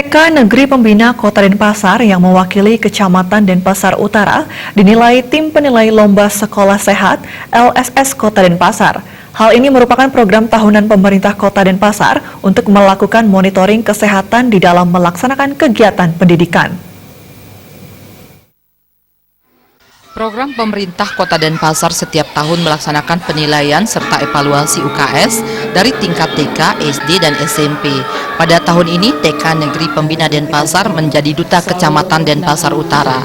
TK Negeri Pembina Kota Denpasar yang mewakili Kecamatan Denpasar Utara dinilai tim penilai lomba sekolah sehat LSS Kota Denpasar. Hal ini merupakan program tahunan pemerintah Kota Denpasar untuk melakukan monitoring kesehatan di dalam melaksanakan kegiatan pendidikan. Program pemerintah Kota Denpasar setiap tahun melaksanakan penilaian serta evaluasi UKS dari tingkat TK, SD, dan SMP. Pada tahun ini, TK Negeri Pembina Denpasar menjadi duta Kecamatan Denpasar Utara.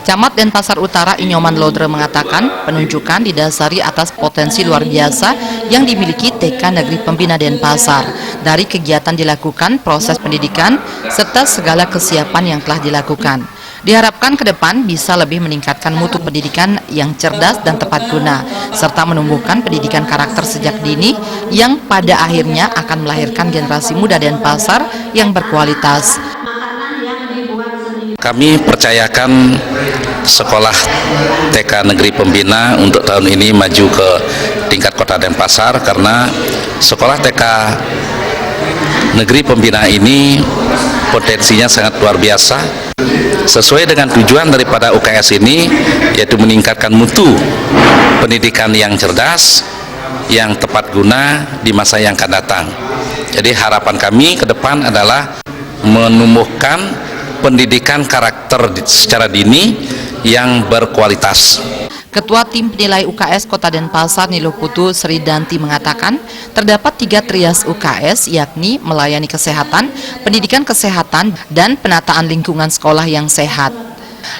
Camat Denpasar Utara Inyoman Lodre mengatakan penunjukan didasari atas potensi luar biasa yang dimiliki TK Negeri Pembina Denpasar. Dari kegiatan dilakukan, proses pendidikan, serta segala kesiapan yang telah dilakukan. Diharapkan ke depan bisa lebih meningkatkan mutu pendidikan yang cerdas dan tepat guna, serta menumbuhkan pendidikan karakter sejak dini yang pada akhirnya akan melahirkan generasi muda Denpasar yang berkualitas. Kami percayakan sekolah TK Negeri Pembina untuk tahun ini maju ke tingkat Kota Denpasar karena sekolah TK Negeri Pembina ini potensinya sangat luar biasa. Sesuai dengan tujuan daripada UKS ini, yaitu meningkatkan mutu pendidikan yang cerdas, yang tepat guna di masa yang akan datang. Jadi harapan kami ke depan adalah menumbuhkan pendidikan karakter secara dini yang berkualitas. Ketua Tim Penilai UKS Kota Denpasar Niluh Putu Sri Danti mengatakan terdapat 3 trias UKS yakni melayani kesehatan, pendidikan kesehatan, dan penataan lingkungan sekolah yang sehat.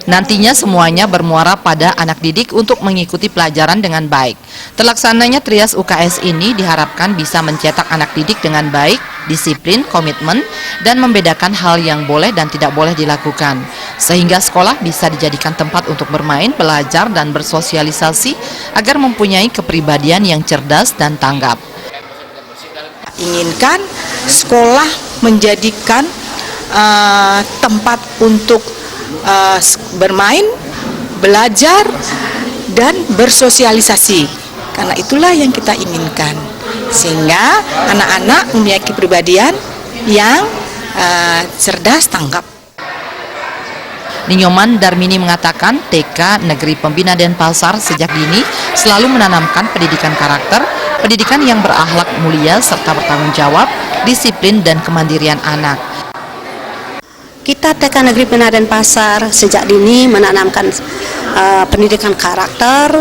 Nantinya semuanya bermuara pada anak didik untuk mengikuti pelajaran dengan baik. Terlaksananya trias UKS ini diharapkan bisa mencetak anak didik dengan baik, disiplin, komitmen, dan membedakan hal yang boleh dan tidak boleh dilakukan. Sehingga sekolah bisa dijadikan tempat untuk bermain, belajar, dan bersosialisasi agar mempunyai kepribadian yang cerdas dan tanggap. Inginkan sekolah menjadikan tempat untuk bermain, belajar, dan bersosialisasi. Karena itulah yang kita inginkan, sehingga anak-anak memiliki kepribadian yang cerdas, tanggap. Ninyoman Darmini mengatakan TK Negeri Pembina Denpasar sejak dini selalu menanamkan pendidikan karakter, pendidikan yang berakhlak mulia serta bertanggung jawab, disiplin, dan kemandirian anak. Kita TK Negeri Pembina Denpasar sejak dini menanamkan pendidikan karakter,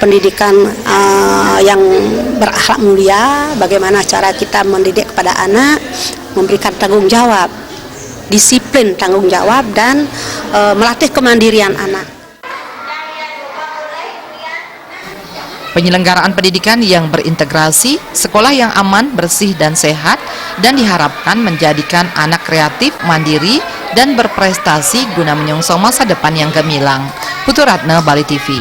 pendidikan yang berakhlak mulia, bagaimana cara kita mendidik kepada anak, memberikan tanggung jawab, disiplin, tanggung jawab, dan melatih kemandirian anak. Penyelenggaraan pendidikan yang berintegrasi, sekolah yang aman, bersih, dan sehat, dan diharapkan menjadikan anak kreatif, mandiri, dan berprestasi guna menyongsong masa depan yang gemilang. Putu Ratna, Bali TV.